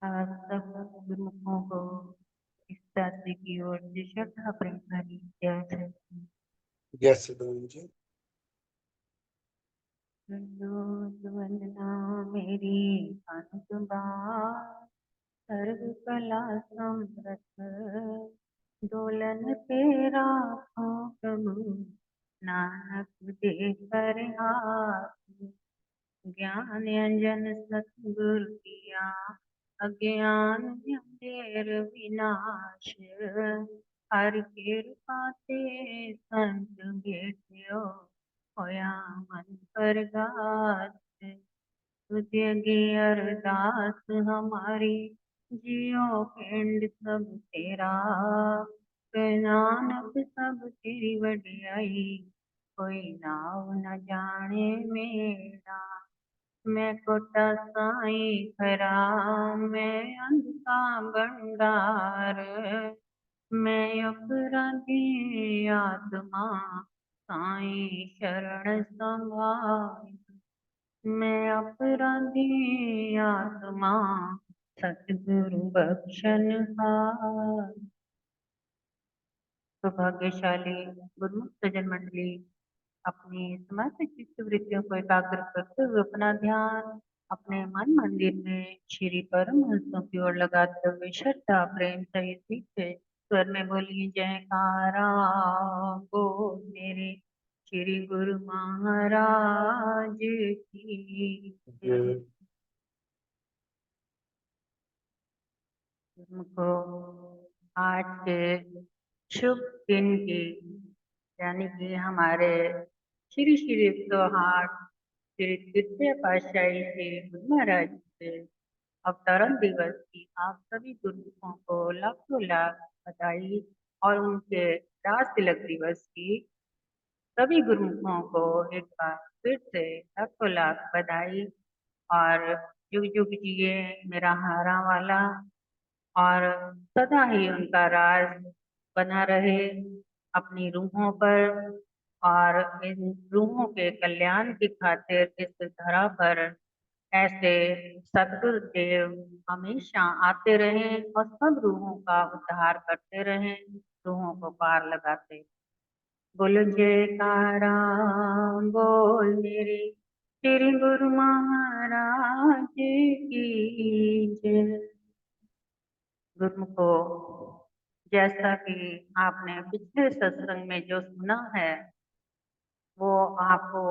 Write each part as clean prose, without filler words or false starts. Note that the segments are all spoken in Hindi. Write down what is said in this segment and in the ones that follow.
आप सब गुरुमुखों को इस शास्त्री की ओर से श्रद्धा प्रेम भरी जय श्री यस सिद्धू जी। वंदना मेरी अनुबार सर्व कला समृत दोलन तेरा प्रभु नानक दे कर हाथ ज्ञान अंजन सतगुर किया अज्ञान अंधेर विनाश हर कृपा ते संत भेटियो होया मन परगास तुझे गी अरदास हमारी जियो पिंड सब तेरा नानक सब तेरी वडियाई कोई नाव न जाने मेरा मैं कोटा साईं खरा मैं अंधा भंडार मैं अपराधी आत्मा साईं शरण संभाल मैं अपराधी आत्मा सतगुरु बख्शन हार। सौभाग्यशाली गुरुमुख सज्जन मंडली अपनी समस्त चित्त वृत्तियों को एकाग्र करते हुए अपना ध्यान अपने मन मंदिर में श्री परमहंसों की ओर लगाते हुए श्रद्धा प्रेम सहित सीखे स्वर में बोलिए जयकारा बोल मेरे श्री गुरु महाराज की जय। तुमको आज के शुभ दिन की यानी कि हमारे श्री श्री 108 श्री तृतीय पातशाही श्री गुरु महाराज के अवतरण दिवस की आप सभी गुरुमुखों को लाखों लाख बधाई और उनके राज तिलक दिवस की सभी गुरुमुखों को एक बार फिर से लाखों लाख बधाई और युग युग जिए मेरा हारा वाला और सदा ही उनका राज बना रहे अपनी रूहों पर और इन रूहों के कल्याण की खातिर इस धरा पर ऐसे सद्गुरु देव हमेशा आते रहें और सब रूहों का उद्धार करते रहें रूहों को पार लगाते बोलो जयकारा बोल मेरे श्री गुरु महाराज की जय। गुरुमुखो जैसा कि आपने पिछले सत्संग में जो सुना है वो आपको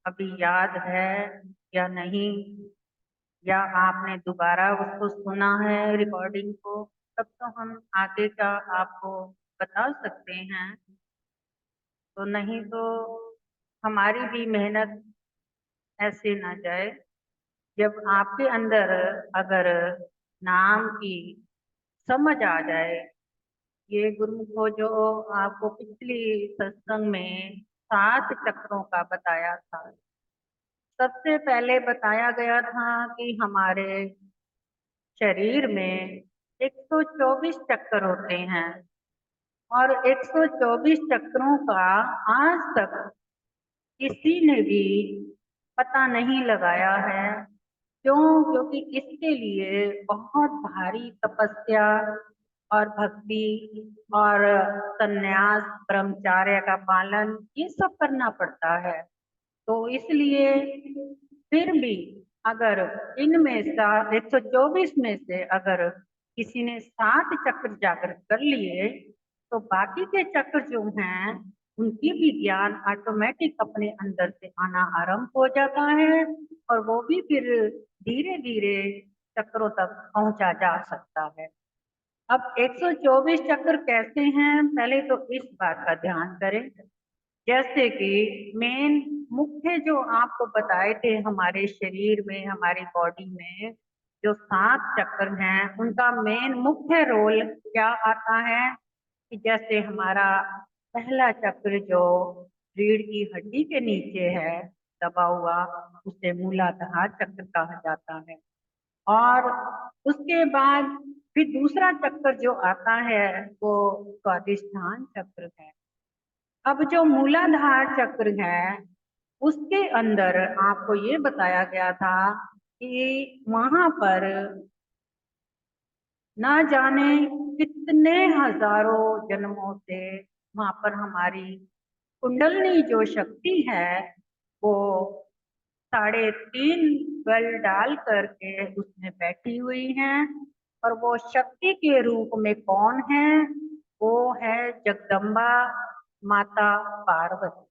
अभी याद है या नहीं या आपने दोबारा उसको सुना है रिकॉर्डिंग को तब तो हम आगे का आपको बता सकते हैं तो नहीं तो हमारी भी मेहनत ऐसे ना जाए जब आपके अंदर अगर नाम की समझ आ जाए ये गुरुमुखो जो आपको पिछली सत्संग में 7 चक्रों का बताया था सबसे पहले बताया गया था कि हमारे शरीर में 124 चक्र होते हैं और 124 चक्रों का आज तक किसी ने भी पता नहीं लगाया है क्यों क्योंकि इसके लिए बहुत भारी तपस्या और भक्ति और संन्यास ब्रह्मचर्य का पालन ये सब करना पड़ता है तो इसलिए फिर भी अगर इनमें से 124 में से अगर किसी ने 7 चक्र जागृत कर लिए तो बाकी के चक्र जो हैं उनकी भी ज्ञान ऑटोमेटिक अपने अंदर से आना आरंभ हो जाता है और वो भी फिर धीरे धीरे चक्रों तक पहुंचा जा सकता है। अब 124 चक्र कैसे हैं पहले तो इस बात का ध्यान करें जैसे कि मेन मुख्य जो आपको बताए थे हमारे शरीर में हमारी बॉडी में जो 7 चक्र हैं उनका मेन मुख्य रोल क्या आता है कि जैसे हमारा पहला चक्र जो रीढ़ की हड्डी के नीचे है दबा हुआ उसे मूलाधार चक्र कहा जाता है और उसके बाद फिर दूसरा चक्र जो आता है वो स्वादिष्ठान चक्र है। अब जो मूलाधार चक्र है उसके अंदर आपको ये बताया गया था कि वहां पर ना जाने कितने हजारों जन्मों से वहां पर हमारी कुंडलनी जो शक्ति है वो 3.5 बल डाल करके उसमें बैठी हुई है। और वो शक्ति के रूप में कौन है? वो है जगदम्बा माता पार्वती।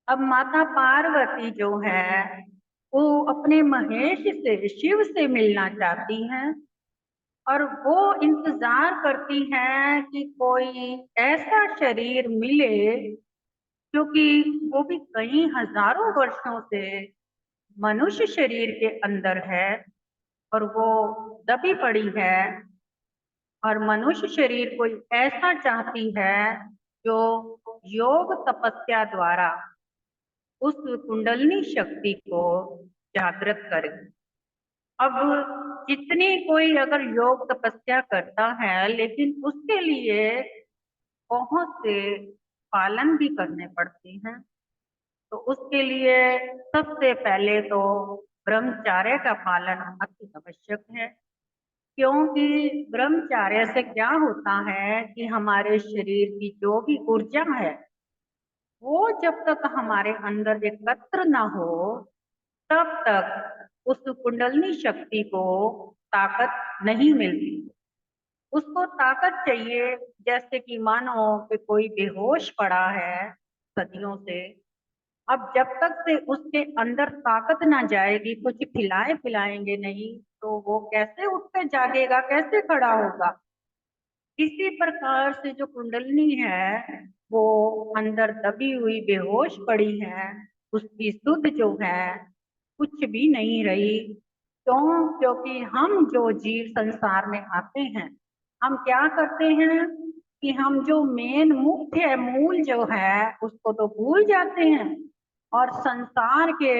अब माता पार्वती जो है वो अपने महेश से, शिव से मिलना चाहती हैं और वो इंतजार करती हैं कि कोई ऐसा शरीर मिले, क्योंकि वो भी कई हजारों वर्षों से मनुष्य शरीर के अंदर है और वो दबी पड़ी है। और मनुष्य शरीर कोई ऐसा चाहती है जो योग तपस्या द्वारा उस कुंडलिनी शक्ति को जागृत करे। अब जितनी कोई अगर योग तपस्या करता है, लेकिन उसके लिए बहुत से पालन भी करने पड़ते हैं। तो उसके लिए सबसे पहले तो ब्रह्मचर्य का पालन अति आवश्यक है। क्योंकि ब्रह्मचर्य से क्या होता है कि हमारे शरीर की जो भी ऊर्जा है वो जब तक हमारे अंदर एकत्र ना हो तब तक उस कुंडलिनी शक्ति को ताकत नहीं मिलती। उसको ताकत चाहिए, जैसे कि मानो कि कोई बेहोश पड़ा है सदियों से। अब जब तक से उसके अंदर ताकत ना जाएगी, कुछ खिलाए पिलाएंगे नहीं, तो वो कैसे उठ के जागेगा, कैसे खड़ा होगा? इसी प्रकार से जो कुंडलिनी है वो अंदर दबी हुई बेहोश पड़ी है, उसकी सुध जो है कुछ भी नहीं रही। क्यों? क्योंकि हम जो जीव संसार में आते हैं, हम क्या करते हैं कि हम जो मेन मुख्य मूल जो है उसको तो भूल जाते हैं और संसार के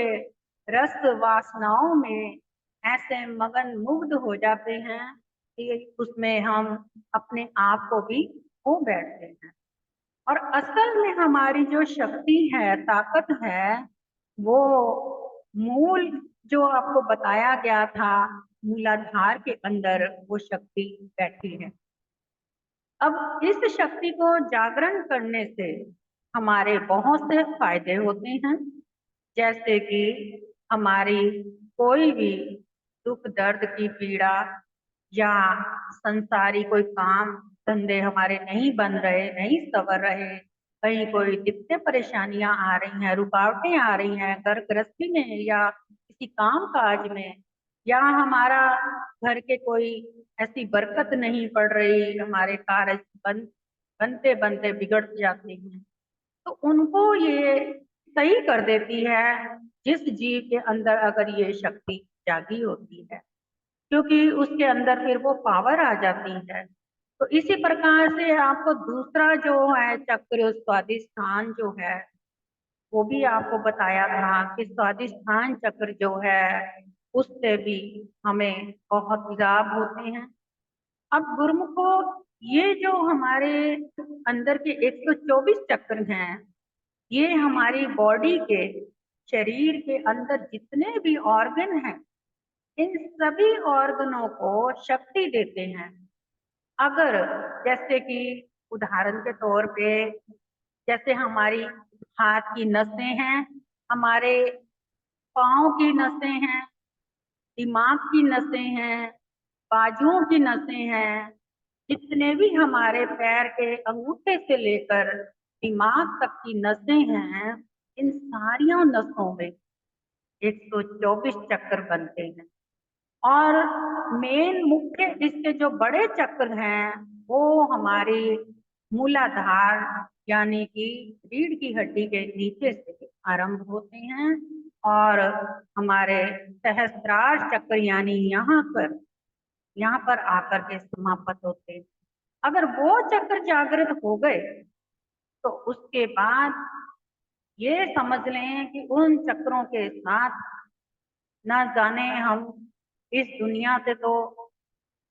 रस वासनाओं में ऐसे मगन मुग्ध हो जाते हैं कि उसमें हम अपने आप को भी खो बैठते हैं। और असल में हमारी जो शक्ति है, ताकत है, वो मूल जो आपको बताया गया था, मूलाधार के अंदर वो शक्ति बैठी है। अब इस शक्ति को जागरण करने से हमारे बहुत से फायदे होते हैं। जैसे कि हमारी कोई भी दुख दर्द की पीड़ा या संसारी कोई काम धंधे हमारे नहीं बन रहे, नहीं सवर रहे, कहीं कोई दिक्कतें परेशानियां आ रही हैं, रुकावटें आ रही हैं घर गृहस्थी में या किसी काम काज में, या हमारा घर के कोई ऐसी बरकत नहीं पड़ रही, हमारे कार्य बनते बनते बिगड़ जाते हैं, तो उनको ये सही कर देती है जिस जीव के अंदर अगर ये शक्ति जागी होती है, क्योंकि उसके अंदर फिर वो पावर आ जाती है। तो इसी प्रकार से आपको दूसरा जो है चक्र स्वादिष्ठान जो है वो भी आपको बताया था कि स्वादिष्ठान चक्र जो है उससे भी हमें बहुत लाभ होते हैं। अब गुरुमुखो, ये जो हमारे अंदर के 124 चक्र हैं, ये हमारी बॉडी के, शरीर के अंदर जितने भी ऑर्गन हैं, इन सभी ऑर्गनों को शक्ति देते हैं। अगर जैसे कि उदाहरण के तौर पे, जैसे हमारी हाथ की नसें हैं, हमारे पाँव की नसें हैं, दिमाग की नसें हैं, बाजुओं की नसें हैं, जितने भी हमारे पैर के अंगूठे से लेकर दिमाग तक की नसें हैं, इन सारियों नसों में 124 चक्र बनते हैं। और मेन मुख्य इसके जो बड़े चक्र हैं वो हमारी मूलाधार यानी कि रीढ़ की हड्डी के नीचे से आरंभ होते हैं और हमारे सहस्त्रार चक्र यानी यहाँ पर आकर के समाप्त होते हैं। अगर वो चक्र जागृत हो गए तो उसके बाद ये समझ लें कि उन चक्रों के साथ ना जाने हम इस दुनिया से तो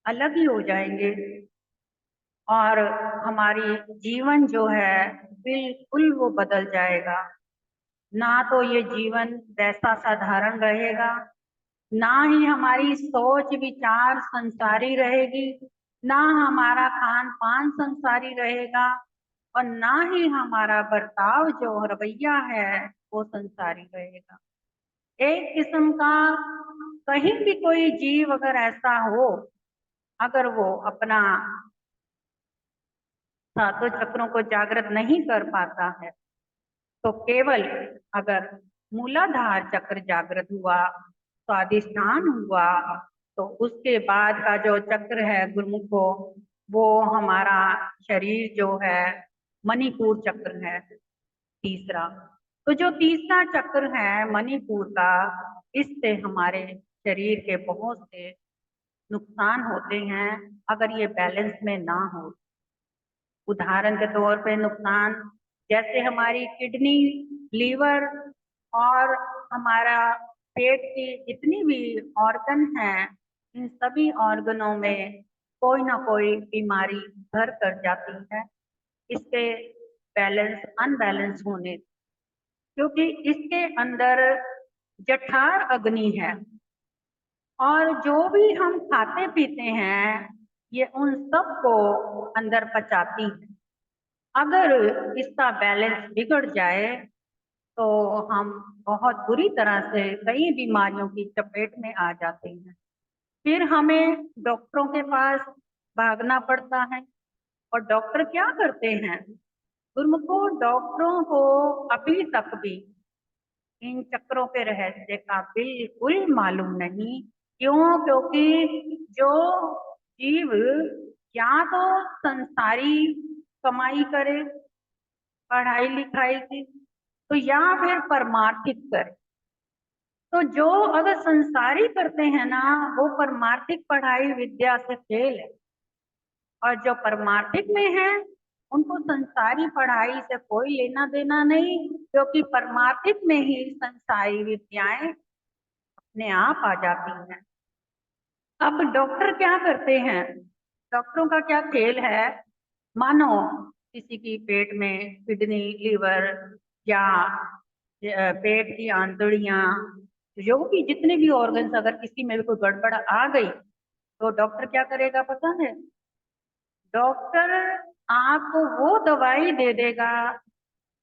अलग ही हो जाएंगे और हमारी जीवन जो है बिल्कुल वो बदल जाएगा। ना तो ये जीवन वैसा साधारण रहेगा ना ही हमारी सोच विचार संसारी रहेगी, ना हमारा खान पान संसारी रहेगा, और ना ही हमारा बर्ताव जो रवैया है वो संसारी रहेगा। एक किस्म का कहीं भी कोई जीव अगर ऐसा हो, अगर वो अपना सातों चक्रों को जागृत नहीं कर पाता है, तो केवल अगर मूलाधार चक्र जागृत हुआ, स्वादिष्ठान हुआ, तो उसके बाद का जो चक्र है गुरुमुखो, वो हमारा शरीर जो है मणिपुर चक्र है तीसरा। तो जो तीसरा चक्र है मणिपुर का, इससे हमारे शरीर के बहुत से नुकसान होते हैं अगर ये बैलेंस में ना हो। उदाहरण के तौर पे नुकसान, जैसे हमारी किडनी, लीवर और हमारा पेट की जितनी भी ऑर्गन हैं, इन सभी ऑर्गनों में कोई ना कोई बीमारी घर कर जाती है इसके बैलेंस अनबैलेंस होने, क्योंकि इसके अंदर जठराग्नि अग्नि है, और जो भी हम खाते पीते हैं ये उन सब को अंदर पचाती है। अगर इसका बैलेंस बिगड़ जाए तो हम बहुत बुरी तरह से कई बीमारियों की चपेट में आ जाते हैं। फिर हमें डॉक्टरों के पास भागना पड़ता है, और डॉक्टर क्या करते हैं? गुरुमुखो, डॉक्टरों को अभी तक भी इन चक्रों के रहस्य का बिल्कुल मालूम नहीं। क्यों? क्योंकि जो जीव या तो संसारी कमाई करे पढ़ाई लिखाई की, तो या फिर परमार्थिक करे। तो जो अगर संसारी करते हैं ना, वो परमार्थिक पढ़ाई विद्या से फेल है, और जो परमार्थिक में है उनको संसारी पढ़ाई से कोई लेना देना नहीं, क्योंकि परमार्थिक में ही संसारी विद्याएं अपने आप आ जाती हैं। अब डॉक्टर क्या करते हैं? डॉक्टरों का क्या खेल है? मानो किसी की पेट में किडनी, लीवर या पेट की आंतड़ियां, जो भी जितने भी ऑर्गन्स अगर किसी में भी कोई गड़बड़ आ गई, तो डॉक्टर क्या करेगा पता है? डॉक्टर आपको वो दवाई दे देगा,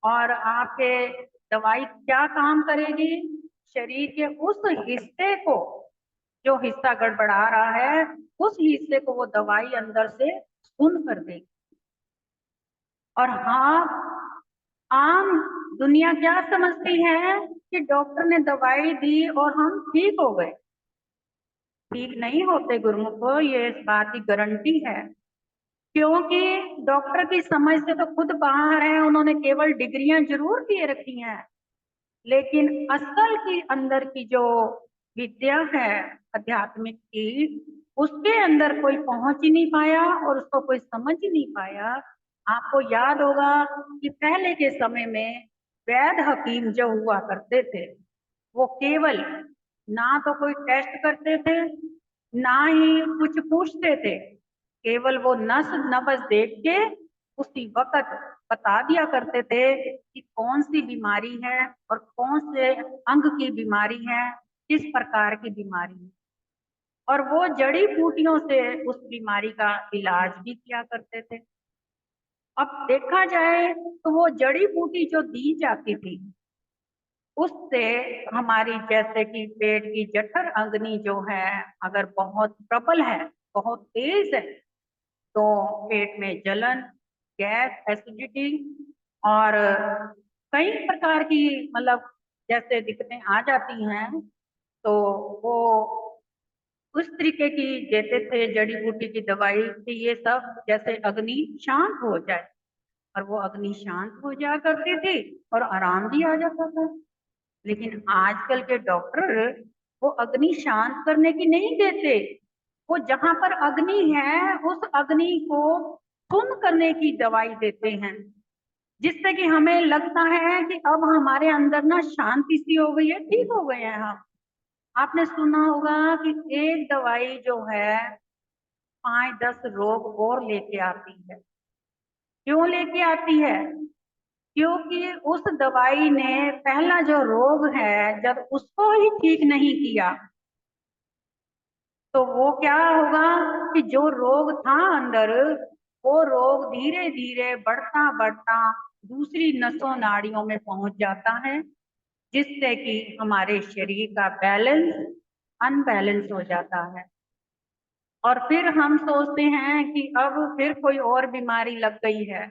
और आपके दवाई क्या काम करेगी? शरीर के उस हिस्से को, जो हिस्सा गड़बड़ा रहा है, उस हिस्से को वो दवाई अंदर से सुन कर देगी। और हाँ, आम दुनिया क्या समझती है कि डॉक्टर ने दवाई दी और हम ठीक हो गए। ठीक नहीं होते गुरुमुखो, ये इस बात की गारंटी है, क्योंकि डॉक्टर की समझ से तो खुद बाहर है। उन्होंने केवल डिग्रियां जरूर किए रखी हैं, लेकिन असल की अंदर की जो विद्या है आध्यात्मिक की, उसके अंदर कोई पहुंच ही नहीं पाया और उसको कोई समझ ही नहीं पाया। आपको याद होगा कि पहले के समय में वैद्य हकीम जो हुआ करते थे, वो केवल ना तो कोई टेस्ट करते थे, ना ही कुछ पूछते थे, केवल वो नस नब्ज देख के उसी वक्त बता दिया करते थे कि कौन सी बीमारी है और कौन से अंग की बीमारी है, किस प्रकार की बीमारी है, और वो जड़ी बूटियों से उस बीमारी का इलाज भी किया करते थे। अब देखा जाए तो वो जड़ी बूटी जो दी जाती थी, उससे हमारी जैसे कि पेट की जठर अग्नि जो है, अगर बहुत प्रबल है, बहुत तेज है, तो पेट में जलन, गैस, एसिडिटी और कई प्रकार की मतलब जैसे दिक्कतें आ जाती हैं, तो वो उस तरीके की देते थे जड़ी बूटी की दवाई कि ये सब जैसे अग्नि शांत हो जाए, और वो अग्नि शांत हो जाया करती थी और आराम भी आ जाता था। लेकिन आजकल के डॉक्टर वो अग्नि शांत करने की नहीं देते, वो जहां पर अग्नि है उस अग्नि को सुन करने की दवाई देते हैं, जिससे कि हमें लगता है कि अब हमारे अंदर ना शांति सी हो गई है, ठीक हो गए हैं हम। आपने सुना होगा कि एक दवाई जो है 5-10 रोग और लेके आती है। क्यों लेके आती है? क्योंकि उस दवाई ने पहला जो रोग है जब उसको ही ठीक नहीं किया, तो वो क्या होगा कि जो रोग था अंदर, वो रोग धीरे धीरे बढ़ता बढ़ता दूसरी नसों नाड़ियों में पहुंच जाता है, जिससे कि हमारे शरीर का बैलेंस अनबैलेंस हो जाता है। और फिर हम सोचते हैं कि अब फिर कोई और बीमारी लग गई है।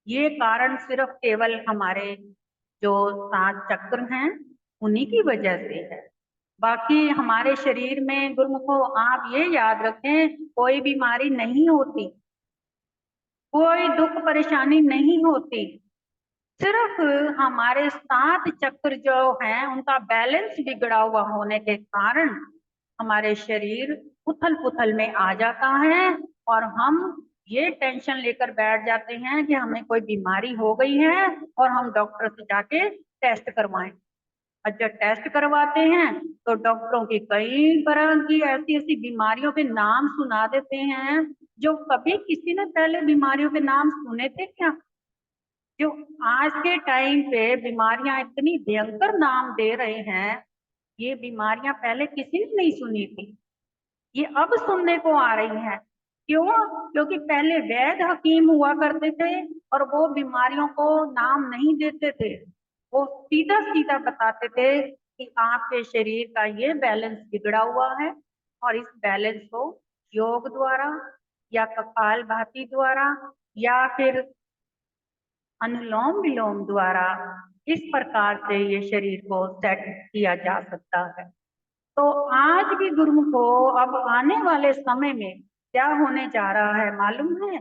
ये कारण सिर्फ केवल हमारे जो 7 चक्र हैं उन्हीं की वजह से है। बाकी हमारे शरीर में गुरुमुखो आप ये याद रखें, कोई बीमारी नहीं होती, कोई दुख परेशानी नहीं होती। सिर्फ हमारे 7 चक्र जो हैं उनका बैलेंस बिगड़ा हुआ होने के कारण हमारे शरीर उथल पुथल में आ जाता है, और हम ये टेंशन लेकर बैठ जाते हैं कि हमें कोई बीमारी हो गई है और हम डॉक्टर से जाके टेस्ट करवाएं। और जब टेस्ट करवाते हैं तो डॉक्टरों की कई तरह की ऐसी ऐसी बीमारियों के नाम सुना देते हैं, जो कभी किसी ने पहले बीमारियों के नाम सुने थे क्या? जो आज के टाइम पे बीमारियां इतनी भयंकर नाम दे रहे हैं, ये बीमारियां पहले किसी ने नहीं सुनी थी, ये अब सुनने को आ रही हैं। क्यों? क्योंकि पहले वैद हकीम हुआ करते थे और वो बीमारियों को नाम नहीं देते थे, वो सीधा सीधा बताते थे कि आपके शरीर का ये बैलेंस बिगड़ा हुआ है, और इस बैलेंस को योग द्वारा या कपालभाति द्वारा या फिर अनुलोम विलोम द्वारा इस प्रकार से ये शरीर को सेट किया जा सकता है। तो आज भी गुरुमुखो अब आने वाले समय में क्या होने जा रहा है मालूम है?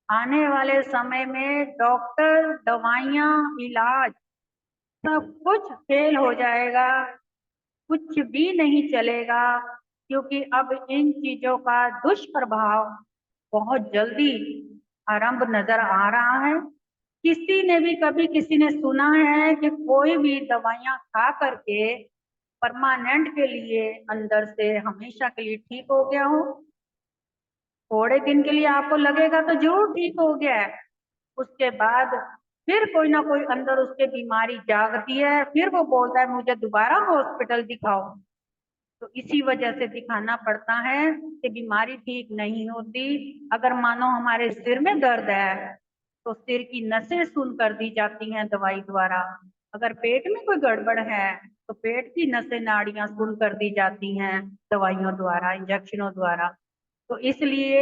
आने वाले समय में डॉक्टर, दवाइयाँ, इलाज सब कुछ फेल हो जाएगा, कुछ भी नहीं चलेगा, क्योंकि अब इन चीजों का दुष्प्रभाव बहुत जल्दी आरंभ नजर आ रहा है। किसी ने भी कभी किसी ने सुना है कि कोई भी दवाइयां खा करके परमानेंट के लिए अंदर से हमेशा के लिए ठीक हो गया हो? थोड़े दिन के लिए आपको लगेगा तो जरूर ठीक हो गया है, उसके बाद फिर कोई ना कोई अंदर उसके बीमारी जागती है, फिर वो बोलता है मुझे दोबारा हॉस्पिटल दिखाओ। तो इसी वजह से दिखाना पड़ता है कि बीमारी ठीक नहीं होती। अगर मानो हमारे सिर में दर्द है तो सिर की नसें सुन कर दी जाती हैं दवाई द्वारा। अगर पेट में कोई गड़बड़ है तो पेट की नसें नाड़ियां सुन कर दी जाती हैं दवाइयों द्वारा, इंजेक्शनों द्वारा। तो इसलिए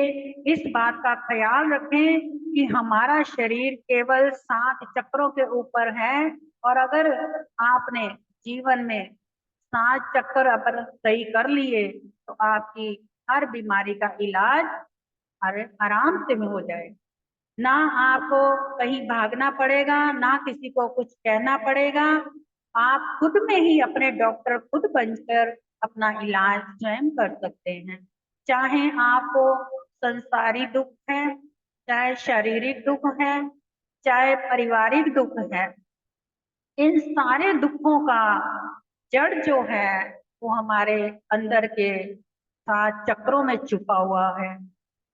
इस बात का ख्याल रखें कि हमारा शरीर केवल 7 चक्रों के ऊपर है, और अगर आपने जीवन में 7 चक्कर अगर सही कर लिए तो आपकी हर बीमारी का इलाज आराम से में हो जाएगा। ना आपको कहीं भागना पड़ेगा, ना किसी को कुछ कहना पड़ेगा। आप खुद में ही अपने डॉक्टर खुद बनकर अपना इलाज स्वयं कर सकते हैं। चाहे आपको संसारी दुख है, चाहे शारीरिक दुख है, चाहे पारिवारिक दुख है, इन सारे दुखों का जड़ जो है वो हमारे अंदर के 7 चक्रों में छुपा हुआ है।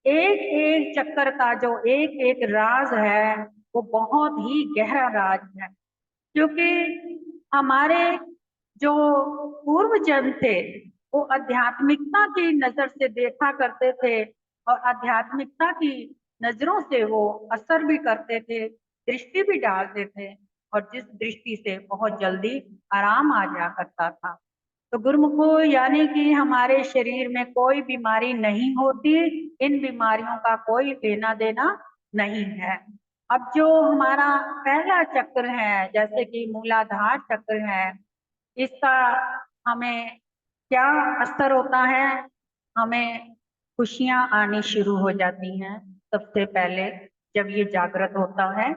एक एक चक्कर का जो एक एक राज है वो बहुत ही गहरा राज है, क्योंकि हमारे जो पूर्व जन्म थे वो आध्यात्मिकता की नजर से देखा करते थे, और आध्यात्मिकता की नजरों से वो असर भी करते थे, दृष्टि भी डालते थे, और जिस दृष्टि से बहुत जल्दी आराम आ जा करता था। तो गुरुमुखो यानी कि हमारे शरीर में कोई बीमारी नहीं होती, इन बीमारियों का कोई लेना देना नहीं है। अब जो हमारा पहला चक्र है जैसे कि मूलाधार चक्र है, इसका हमें क्या असर होता है? हमें खुशियां आनी शुरू हो जाती हैं। सबसे पहले जब ये जागृत होता है,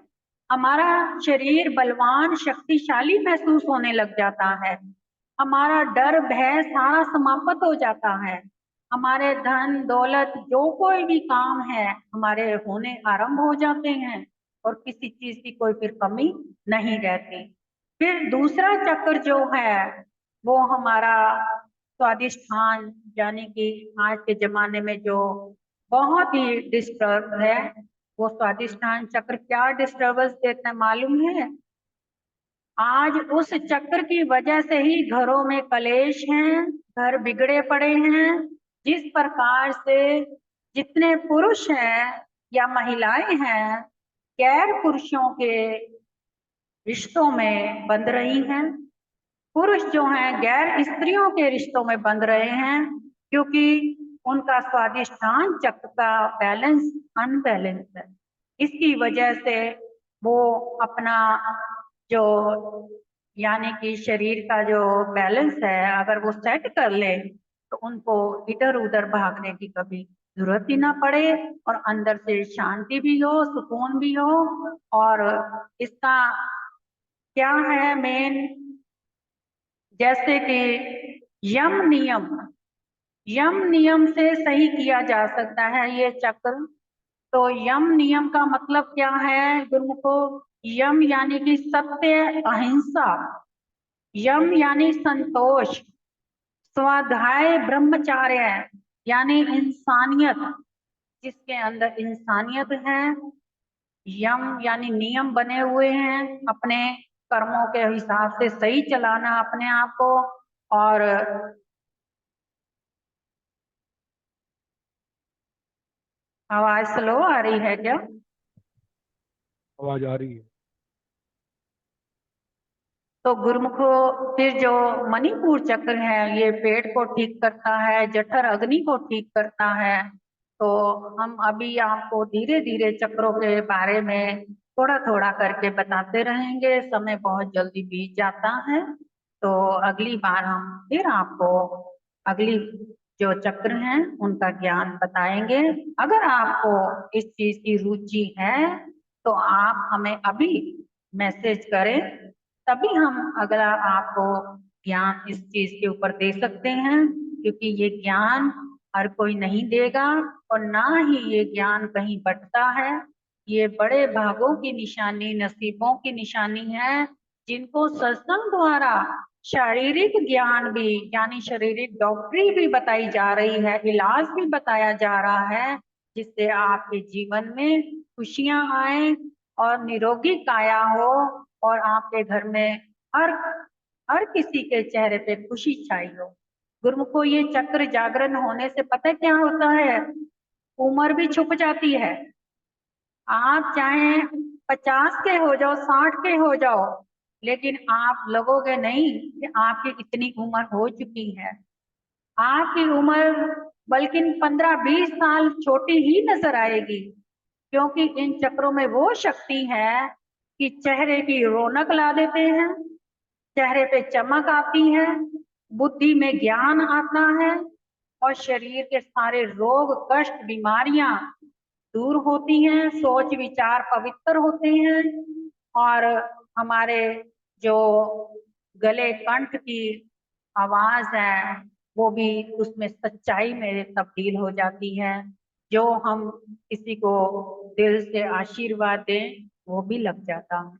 हमारा शरीर बलवान शक्तिशाली महसूस होने लग जाता है, हमारा डर भय सारा समाप्त हो जाता है, हमारे धन दौलत जो कोई भी काम है हमारे होने आरंभ हो जाते हैं, और किसी चीज की कोई फिर कमी नहीं रहती। फिर दूसरा चक्र जो है वो हमारा स्वादिष्ठान, यानी कि आज के जमाने में जो बहुत ही डिस्टर्ब है, वो स्वादिष्ठान चक्र क्या डिस्टर्बेंस देता है मालूम है? आज उस चक्र की वजह से ही घरों में कलेश हैं, घर बिगड़े पड़े हैं, जिस प्रकार से जितने पुरुष हैं या महिलाएं हैं गैर पुरुषों के रिश्तों में बंध रही हैं, पुरुष जो हैं गैर स्त्रियों के रिश्तों में बंध रहे हैं, क्योंकि उनका स्वादिष्टान चक्र का बैलेंस अनबैलेंस है। इसकी वजह से वो अपना जो यानी कि शरीर का जो बैलेंस है अगर वो सेट कर ले तो उनको इधर उधर भागने की कभी जरूरत ही ना पड़े और अंदर से शांति भी हो, सुकून भी हो। और इसका क्या है मेन, जैसे कि यम नियम से सही किया जा सकता है ये चक्र। तो यम नियम का मतलब क्या है गुरुमुखो? यम यानी कि सत्य, अहिंसा, यम यानी संतोष, स्वाध्याय, ब्रह्मचार्य यानी इंसानियत, जिसके अंदर इंसानियत है। यम यानी नियम बने हुए हैं, अपने कर्मों के हिसाब से सही चलाना अपने आप को। और आवाज स्लो आ रही है क्या? आवाज आ रही है। तो गुरुमुखो फिर जो मणिपुर चक्र है ये पेट को ठीक करता है, जठर अग्नि को ठीक करता है। तो हम अभी आपको धीरे धीरे चक्रों के बारे में थोड़ा थोड़ा करके बताते रहेंगे, समय बहुत जल्दी बीत जाता है। तो अगली बार हम फिर आपको अगली जो चक्र हैं उनका ज्ञान बताएंगे। अगर आपको इस चीज की रुचि है तो आप हमें अभी मैसेज करें, तभी हम अगला आपको ज्ञान इस चीज के ऊपर दे सकते हैं, क्योंकि ये ज्ञान हर कोई नहीं देगा और ना ही ये ज्ञान कहीं बंटता है। ये बड़े भागों की निशानी, नसीबों की निशानी है, जिनको सत्संग द्वारा शारीरिक ज्ञान भी यानी शारीरिक डॉक्टरी भी बताई जा रही है, इलाज भी बताया जा रहा है, जिससे आपके जीवन में खुशियां आए और निरोगी काया हो और आपके घर में हर हर किसी के चेहरे पे खुशी छाई हो। गुरुमुखो ये चक्र जागरण होने से पता क्या होता है? उम्र भी छुप जाती है। आप चाहे 50 के हो जाओ, 60 के हो जाओ, लेकिन आप लगोगे नहीं कि आपकी इतनी उम्र हो चुकी है। आपकी उम्र बल्कि 15-20 साल छोटी ही नजर आएगी, क्योंकि इन चक्रों में वो शक्ति है कि चेहरे की रौनक ला देते हैं, चेहरे पे चमक आती है, बुद्धि में ज्ञान आता है और शरीर के सारे रोग कष्ट बीमारियां दूर होती हैं, सोच विचार पवित्र होते हैं और हमारे जो गले कंठ की आवाज है वो भी उसमें सच्चाई में तब्दील हो जाती है। जो हम किसी को दिल से आशीर्वाद दें वो भी लग जाता है।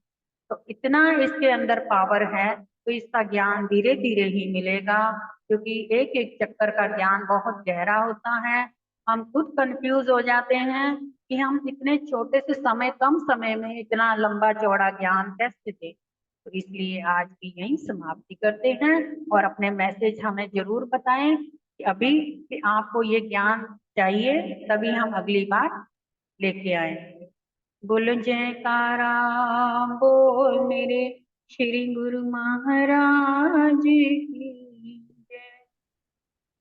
तो इतना इसके अंदर पावर है, तो इसका ज्ञान धीरे धीरे ही मिलेगा, क्योंकि एक एक चक्कर का ज्ञान बहुत गहरा होता है। हम खुद कंफ्यूज हो जाते हैं कि हम इतने छोटे से समय, कम समय में इतना लंबा चौड़ा ज्ञान कैसे दें। तो इसलिए आज की यही समाप्ति करते हैं और अपने मैसेज हमें जरूर बताएं कि अभी कि आपको ये ज्ञान चाहिए, तभी हम अगली बार लेके आए। बोलो जयकारा, बोल मेरे श्री गुरु महाराज की।